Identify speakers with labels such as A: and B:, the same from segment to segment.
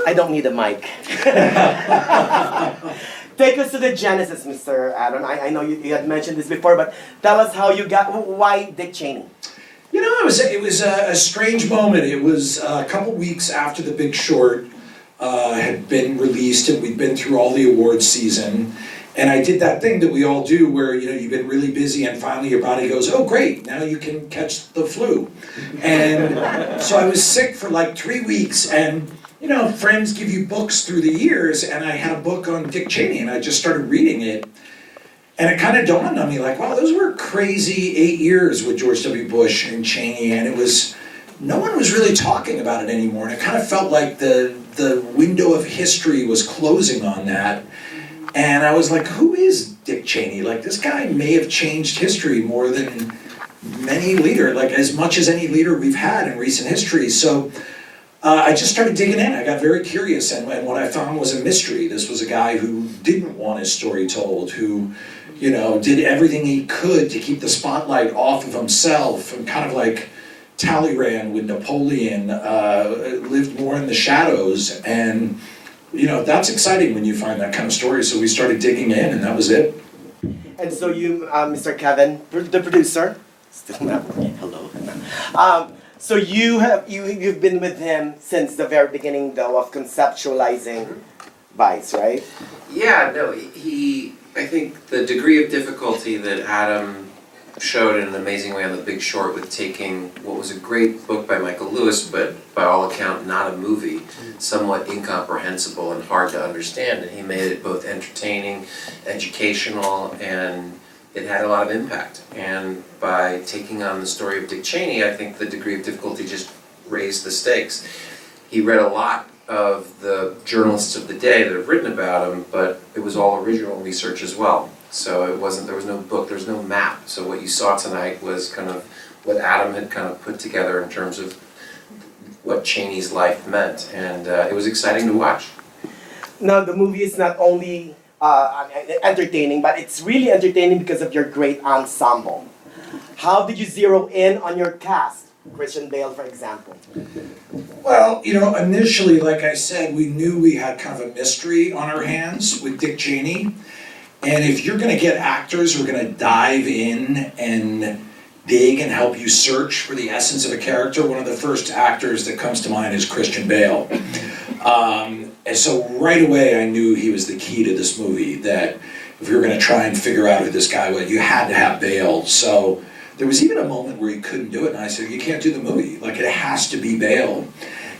A: I don't need a mic. Take us to the genesis, Mr. Adam. I know you had mentioned this before, but tell us how you got, why Dick Cheney?
B: You know, it was a strange moment. It was a couple weeks after The Big Short had been released, and we'd been through all the awards season. And I did that thing that we all do where, you know, you've been really busy and finally your body goes, oh great, now you can catch the flu. And so I was sick for like 3 weeks, and you know, friends give you books through the years, and I had a book on Dick Cheney and I just started reading it. And it kind of dawned on me like, wow, those were crazy 8 years with George W. Bush and Cheney, and it was, no one was really talking about it anymore. And it kind of felt like the window of history was closing on that. And I was like, who is Dick Cheney? Like, this guy may have changed history more than many leader, like as much as any leader we've had in recent history. So I just started digging in. I got very curious, and what I found was a mystery. This was a guy who didn't want his story told, who, you know, did everything he could to keep the spotlight off of himself, and kind of like Talleyrand with Napoleon, lived more in the shadows. And you know, that's exciting when you find that kind of story. So we started digging in, and that was it.
A: And so you, Mr. Kevin, the producer, still not, hello. So you've been with him since the very beginning, though, of conceptualizing Vice, right?
C: Yeah, no, I think the degree of difficulty that Adam showed in an amazing way on The Big Short with taking what was a great book by Michael Lewis, but by all account not a movie, somewhat incomprehensible and hard to understand, and he made it both entertaining, educational, and it had a lot of impact. And by taking on the story of Dick Cheney, I think the degree of difficulty just raised the stakes. He read a lot of the journalists of the day that have written about him, but it was all original research as well. So there was no book, there was no map. So what you saw tonight was kind of what Adam had kind of put together in terms of what Cheney's life meant, and it was exciting to watch.
A: Now, the movie is not only entertaining, but it's really entertaining because of your great ensemble. How did you zero in on your cast? Christian Bale, for example.
B: Well, you know, initially, like I said, we knew we had kind of a mystery on our hands with Dick Cheney. And if you're going to get actors who are going to dive in and dig and help you search for the essence of a character, one of the first actors that comes to mind is Christian Bale. And so right away I knew he was the key to this movie, that if we were going to try and figure out who this guy was, you had to have Bale. So there was even a moment where he couldn't do it, and I said, you can't do the movie. Like, it has to be Bale.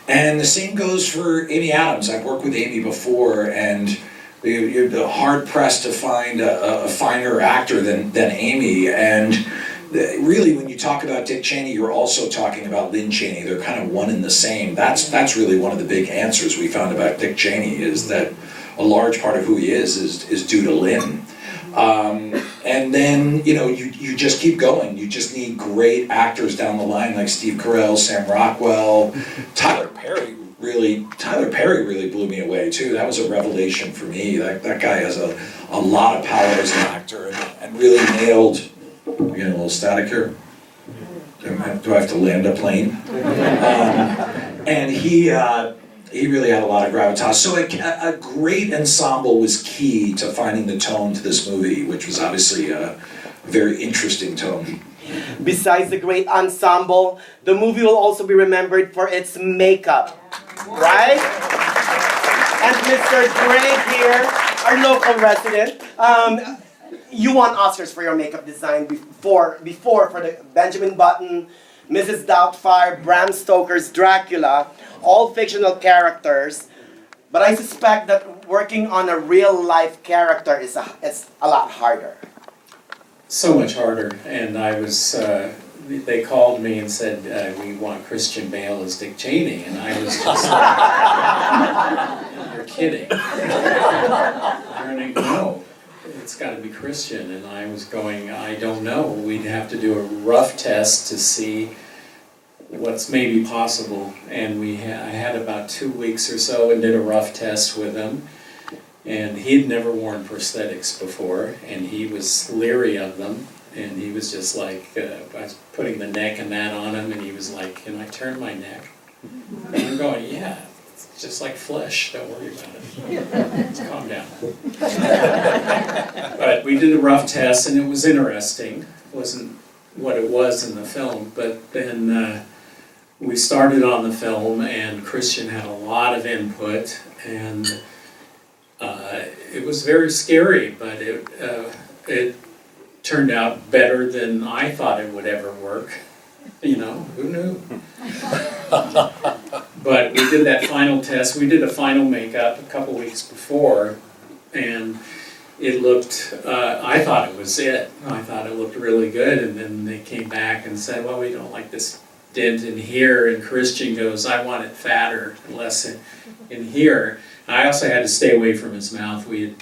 B: And the same goes for Amy Adams. I've worked with Amy before, and you're hard-pressed to find a finer actor than Amy. And really, when you talk about Dick Cheney, you're also talking about Lynn Cheney. They're kind of one and the same. That's really one of the big answers we found about Dick Cheney, is that a large part of who he is due to Lynn. And then, you know, you just keep going. You just need great actors down the line, like Steve Carell, Sam Rockwell, Tyler Perry really blew me away too. That was a revelation for me. That guy has a lot of power as an actor, and really nailed. I'm getting a little static here. Do I have to land a plane? And he really had a lot of gravitas. So a great ensemble was key to finding the tone to this movie, which was obviously a very interesting tone.
A: Besides the great ensemble, the movie will also be remembered for its makeup, right? And Mr. Greg here, our local resident, you won Oscars for your makeup design before for the Benjamin Button, Mrs. Doubtfire, Bram Stoker's Dracula, all fictional characters. But I suspect that working on a real-life character is a lot harder.
D: So much harder, and I was, they called me and said, we want Christian Bale as Dick Cheney, and I was just like, you're kidding. No, it's got to be Christian, and I was going, I don't know, we'd have to do a rough test to see what's maybe possible, and I had about 2 weeks or so and did a rough test with him. And he'd never worn prosthetics before, and he was leery of them, and he was just like, I was putting the neck and that on him, and he was like, can I turn my neck? And I'm going, yeah, It's just like flesh, don't worry about it. Just calm down. But we did a rough test and it was interesting. It wasn't what it was in the film, but then we started on the film and Christian had a lot of input, and it was very scary, but it turned out better than I thought it would ever work. You know, who knew? But we did that final test. We did a final makeup a couple weeks before, and it looked, I thought it was it. I thought it looked really good, and then they came back and said, well, we don't like this dent in here, and Christian goes, I want it fatter, less in here. I also had to stay away from his mouth. You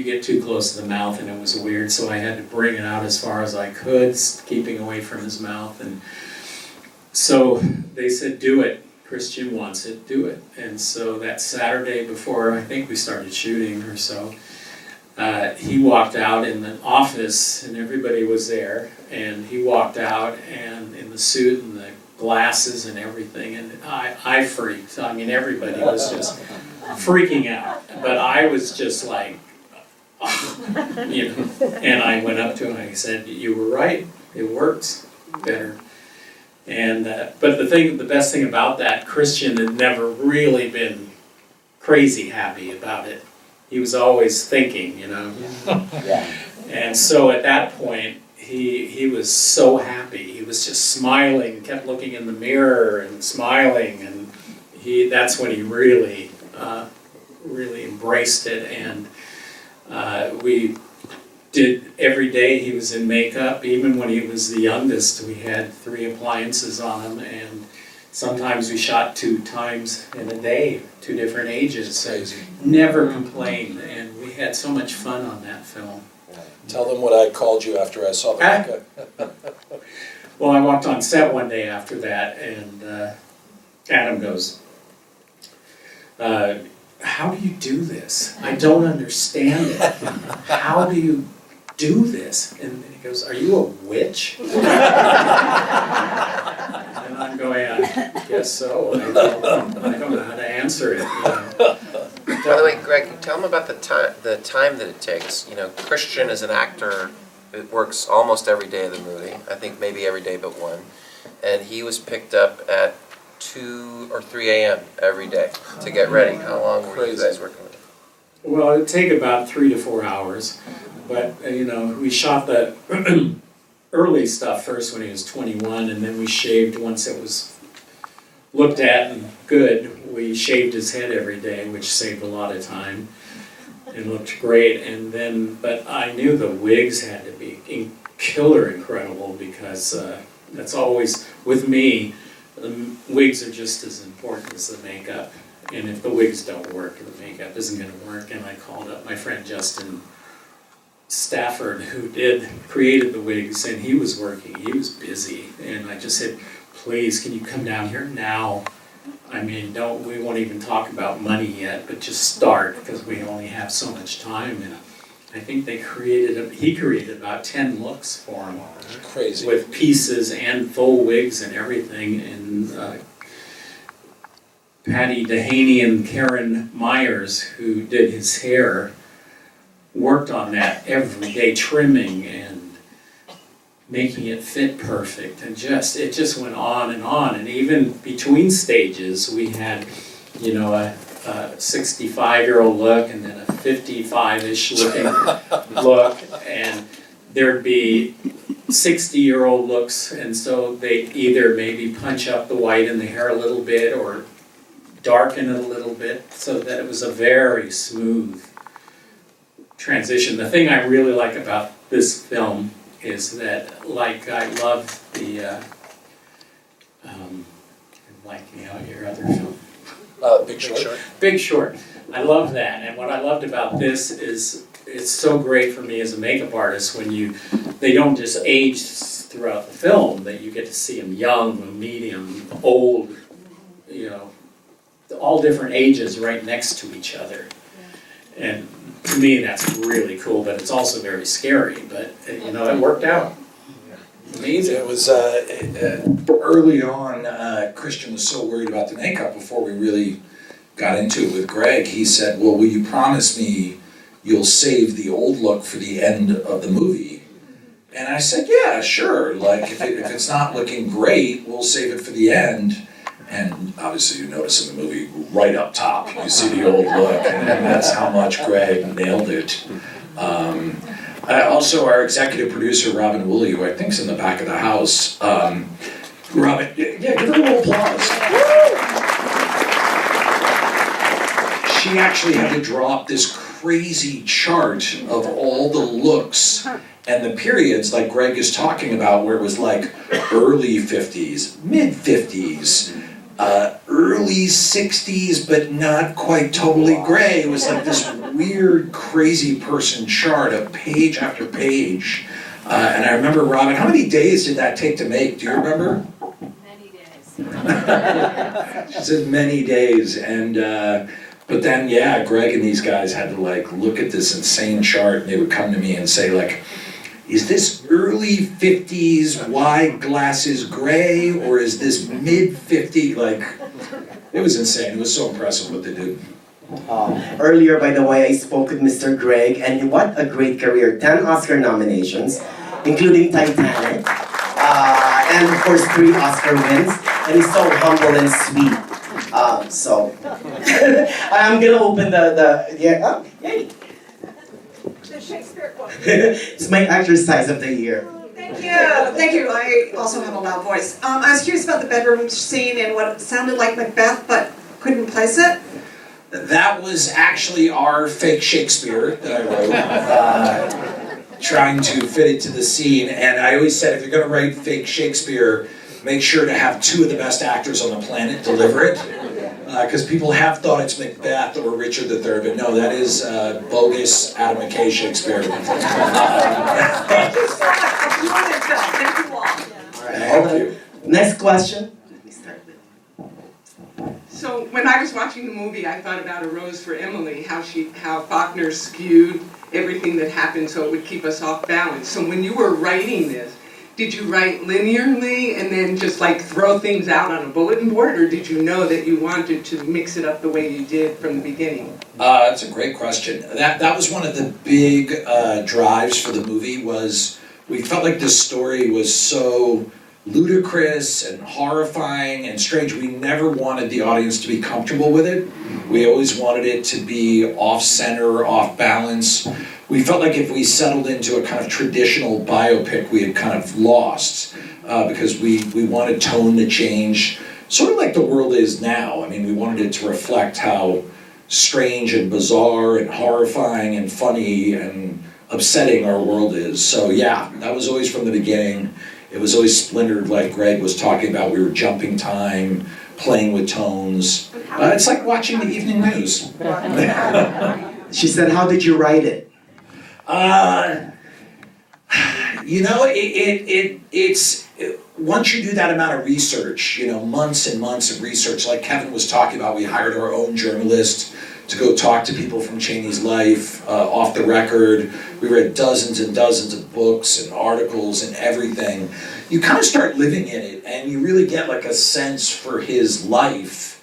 D: get too close to the mouth and it was weird, so I had to bring it out as far as I could, keeping away from his mouth. And so they said, do it. Christian wants it, do it. And so that Saturday before I think we started shooting or so, he walked out in the office and everybody was there, and he walked out and in the suit and the glasses and everything, and I freaked. I mean, everybody was just freaking out, but I was just like, you know, and I went up to him and I said, you were right, it works better. And but the best thing about that, Christian had never really been crazy happy about it. He was always thinking, you know.
A: Yeah.
D: And so at that point, he was so happy. He was just smiling, kept looking in the mirror and smiling, and that's when he really embraced it. And we did every day he was in makeup. Even when he was the youngest, we had 3 appliances on him, and sometimes we shot 2 times in a day, 2 different ages. So never complained, and we had so much fun on that film.
E: Tell them what I called you after I saw the makeup.
D: Well, I walked on set one day after that, and Adam goes, how do you do this? I don't understand it. How do you do this? And he goes, are you a witch? And I'm going, I guess so. I don't know how to answer it. You know?
C: By the way, Greg, tell them about the time that it takes. You know, Christian as an actor, it works almost every day of the movie. I think maybe every day but one. And he was picked up at 2 or 3 a.m. every day to get ready. How long were you guys working with it?
D: Well, it would take about 3 to 4 hours. But, you know, we shot the early stuff first when he was 21, and then we shaved once it was looked at and good. We shaved his head every day, which saved a lot of time and looked great. And then, but I knew the wigs had to be killer incredible, because that's always, with me, the wigs are just as important as the makeup. And if the wigs don't work, the makeup isn't going to work. And I called up my friend Justin Stafford, who created the wigs, and he was working, he was busy, and I just said, please, can you come down here now? I mean, we won't even talk about money yet, but just start, because we only have so much time. And I think he created about 10 looks for him.
E: Crazy.
D: With pieces and full wigs and everything, and Patty Dehaney and Karen Myers, who did his hair, worked on that every day, trimming and making it fit perfect, and it just went on. And even between stages, we had, you know, a 65-year-old look, and then a 55-ish looking look, and there'd be 60-year-old looks, and so they'd either maybe punch up the white in the hair a little bit or darken it a little bit, so that it was a very smooth transition. The thing I really like about this film is that, like, I love the I'm blanking out your other film.
E: Big Short.
D: Big Short. I love that, and what I loved about this is it's so great for me as a makeup artist when they don't just age throughout the film, that you get to see them young, medium, old, you know, all different ages right next to each other. And to me, that's really cool, but it's also very scary. But, you know, it worked out. Amazing.
B: It was early on, Christian was so worried about the makeup before we really got into it with Greg, he said, well, will you promise me you'll save the old look for the end of the movie? And I said, yeah, sure. Like, if it's not looking great, we'll save it for the end. And obviously you notice in the movie, right up top, you see the old look, and that's how much Greg nailed it. Also, our executive producer, Robin Woolley, who I think's in the back of the house. Robin, yeah, give her a little applause. She actually had to draw up this crazy chart of all the looks and the periods like Greg is talking about, where it was like early 50s, mid 50s, early 60s, but not quite totally gray. It was like this weird, crazy person chart of page after page. And I remember, Robin, how many days did that take to make? Do you remember?
F: Many days.
B: She said many days. And but then, yeah, Greg and these guys had to like look at this insane chart, and they would come to me and say, like, is this early 50s wide glasses gray, or is this mid 50s? Like, it was insane. It was so impressive what they did.
A: Earlier, by the way, I spoke with Mr. Greg, and what a great career. 10 Oscar nominations, including Titanic, and of course 3 Oscar wins, and he's so humble and sweet. I'm gonna open yay.
F: The Shakespeare quote.
A: It's my exercise of the year.
F: Thank you. I also have a loud voice. I was curious about the bedroom scene and what sounded like Macbeth, but couldn't place it.
B: That was actually our fake Shakespeare that I wrote, trying to fit it to the scene. And I always said, if you're gonna write fake Shakespeare, make sure to have 2 of the best actors on the planet deliver it. Because people have thought it's Macbeth or Richard III, but no, that is bogus Adam McKay Shakespeare.
F: Thank you so much. Thank you all.
B: Thank you.
A: Next question.
G: So when I was watching the movie, I thought about A Rose for Emily, how Faulkner skewed everything that happened so it would keep us off balance. So when you were writing this, did you write linearly and then just like throw things out on a bulletin board, or did you know that you wanted to mix it up the way you did from the beginning?
B: That's a great question. That was one of the big drives for the movie. Was we felt like this story was so ludicrous and horrifying and strange. We never wanted the audience to be comfortable with it. We always wanted it to be off-center, off-balance. We felt like if we settled into a kind of traditional biopic, we had kind of lost because we wanted tone to change, sort of like the world is now. I mean, we wanted it to reflect how strange and bizarre and horrifying and funny and upsetting our world is. So yeah, that was always from the beginning. It was always splintered, like Greg was talking about. We were jumping time, playing with tones. It's like watching the evening news.
A: She said, how did you write it?
B: You know, it's once you do that amount of research, you know, months and months of research, like Kevin was talking about, we hired our own journalist to go talk to people from Cheney's life, off the record. We read dozens and dozens of books and articles and everything. You kind of start living in it, and you really get like a sense for his life.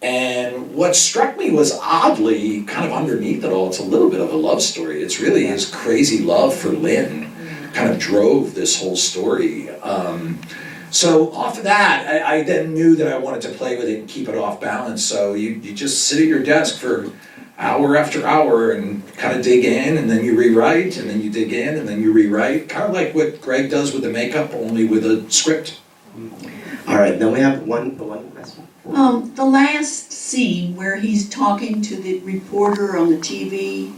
B: And what struck me was, oddly, kind of underneath it all, it's a little bit of a love story. It's really his crazy love for Lynn kind of drove this whole story. So off of that, I then knew that I wanted to play with it and keep it off balance. So you just sit at your desk for hour after hour and kind of dig in, and then you rewrite, and then you dig in, and then you rewrite. Kind of like what Greg does with the makeup, only with a script.
A: All right, now we have one question.
H: The last scene where he's talking to the reporter on the TV,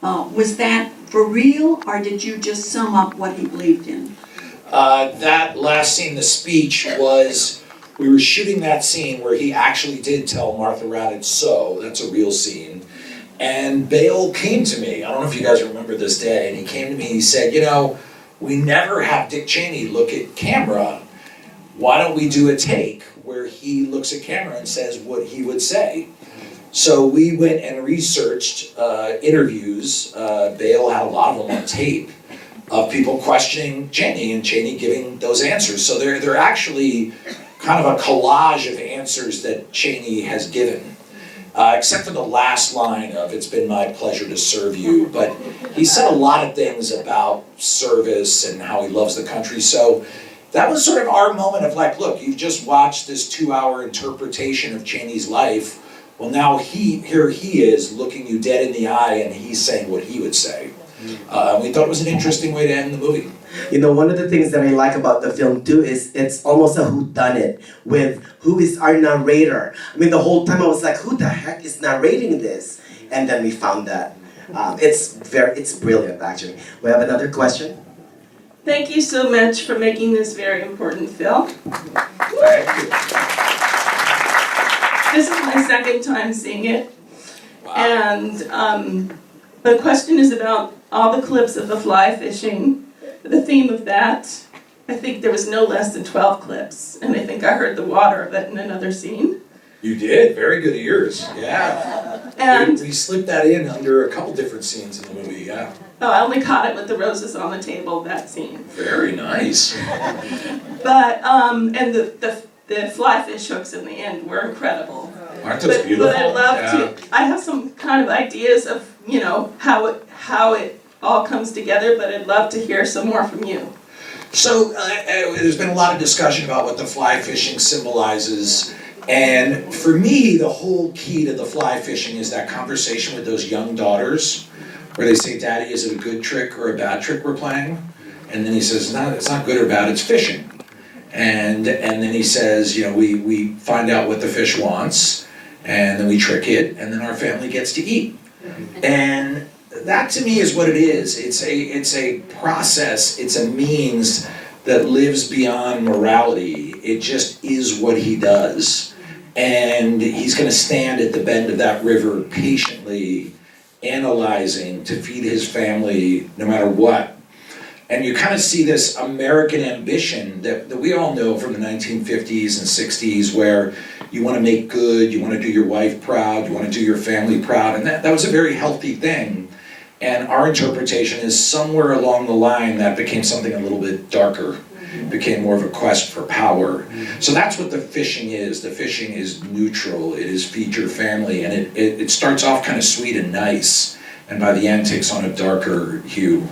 H: was that for real, or did you just sum up what he believed in?
B: That last scene, the speech, was, we were shooting that scene where he actually did tell Martha Raddatz so. That's a real scene. And Bale came to me, I don't know if you guys remember this day, and he came to me and he said, you know, we never have Dick Cheney look at camera. Why don't we do a take where he looks at camera and says what he would say? So we went and researched interviews. Bale had a lot of them on tape of people questioning Cheney and Cheney giving those answers. So they're actually kind of a collage of answers that Cheney has given. except for the last line of "It's been my pleasure to serve you." But he said a lot of things about service and how he loves the country. So that was sort of our moment of like, look, you've just watched this 2-hour interpretation of Cheney's life. Well, now here he is looking you dead in the eye, and he's saying what he would say. We thought it was an interesting way to end the movie.
A: You know, one of the things that I like about the film too is it's almost a whodunit with who is our narrator. I mean, the whole time I was like, who the heck is narrating this? And then we found that. It's brilliant, actually. We have another question.
I: Thank you so much for making this very important film.
B: Thank you.
I: This is my second time seeing it.
B: Wow.
I: And the question is about all the clips of the fly fishing. The theme of that, I think there was no less than 12 clips. And I think I heard the water of it in another scene.
B: You did, very good ears, yeah.
I: And
B: We slipped that in under a couple different scenes in the movie, yeah.
I: oh, I only caught it with the roses on the table, that scene.
B: Very nice.
I: But, and the fly fish hooks in the end were incredible.
B: Aren't those beautiful?
I: But I'd love to, I have some kind of ideas of, you know, how it all comes together, but I'd love to hear some more from you.
B: So there's been a lot of discussion about what the fly fishing symbolizes. And for me, the whole key to the fly fishing is that conversation with those young daughters where they say, "Daddy, is it a good trick or a bad trick we're playing?" And then he says, "No, it's not good or bad, it's fishing." And then he says, you know, we find out what the fish wants, and then we trick it, and then our family gets to eat. And that to me is what it is. It's a process, it's a means that lives beyond morality. It just is what he does. And he's going to stand at the bend of that river patiently analyzing to feed his family no matter what. And you kind of see this American ambition that we all know from the 1950s and 60s where you want to make good, you want to do your wife proud, you want to do your family proud. And that was a very healthy thing. And our interpretation is somewhere along the line that became something a little bit darker. Became more of a quest for power. So that's what the fishing is. The fishing is neutral. It is feed your family. And it starts off kind of sweet and nice. And by the end takes on a darker hue.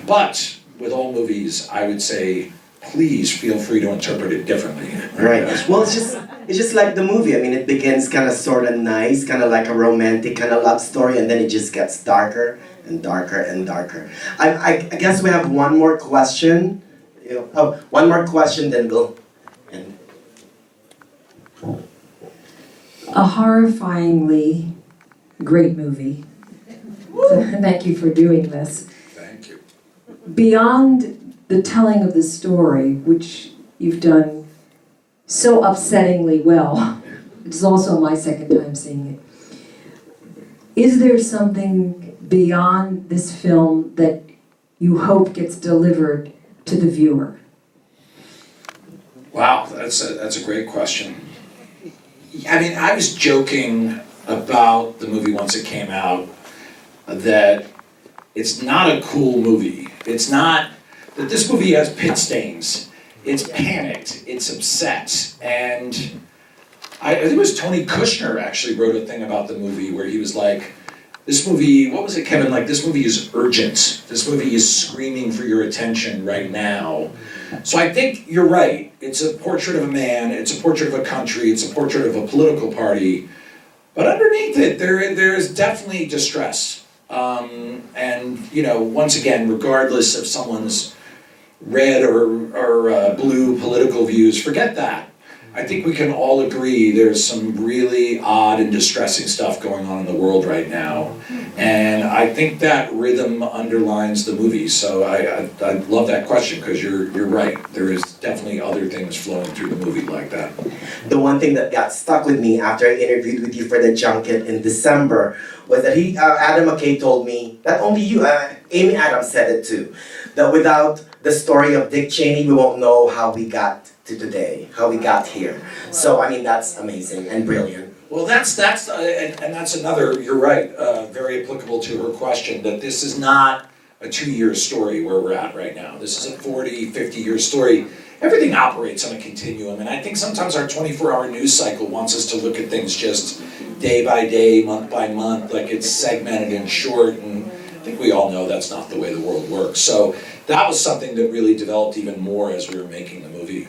B: But with all movies, I would say, please feel free to interpret it differently.
A: Right. Well, it's just like the movie. I mean, it begins kind of sort of nice, kind of like a romantic kind of love story, and then it just gets darker and darker and darker. I guess we have one more question. One more question, then we'll end.
J: A horrifyingly great movie. Thank you for doing this.
B: Thank you.
J: Beyond the telling of the story, which you've done so upsettingly well, it's also my second time seeing it. Is there something beyond this film that you hope gets delivered to the viewer?
B: Wow, that's a great question. I mean, I was joking about the movie once it came out that it's not a cool movie. It's not that this movie has pit stains. It's panicked. It's upset. And I think it was Tony Kushner actually wrote a thing about the movie where he was like, this movie, what was it, Kevin? Like, this movie is urgent. This movie is screaming for your attention right now. So I think you're right. It's a portrait of a man. It's a portrait of a country. It's a portrait of a political party. But underneath it, there is definitely distress. And, you know, once again, regardless of someone's red or blue political views, forget that. I think we can all agree there's some really odd and distressing stuff going on in the world right now. And I think that rhythm underlines the movie. So I love that question because you're right. There is definitely other things flowing through the movie like that.
A: The one thing that got stuck with me after I interviewed with you for the junket in December was that Adam McKay told me, not only you, Amy Adams said it too, that without the story of Dick Cheney, we won't know how we got to today, how we got here. So, I mean, that's amazing and brilliant.
B: Well, that's another, you're right, very applicable to her question, that this is not a 2-year story where we're at right now. This is a 40, 50-year story. Everything operates on a continuum, and I think sometimes our 24-hour news cycle wants us to look at things just day by day, month by month, like it's segmented and short, and I think we all know that's not the way the world works. So that was something that really developed even more as we were making the movie.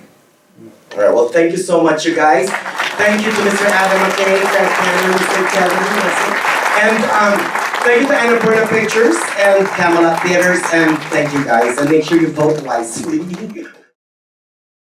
A: All right, well, thank you so much, you guys. Thank you to Mr. Adam McKay, Greg Cannom, Mr. Kevin Messick, and thank you to Annapurna Pictures and Camelot Theaters, and thank you guys, and make sure you vote wisely.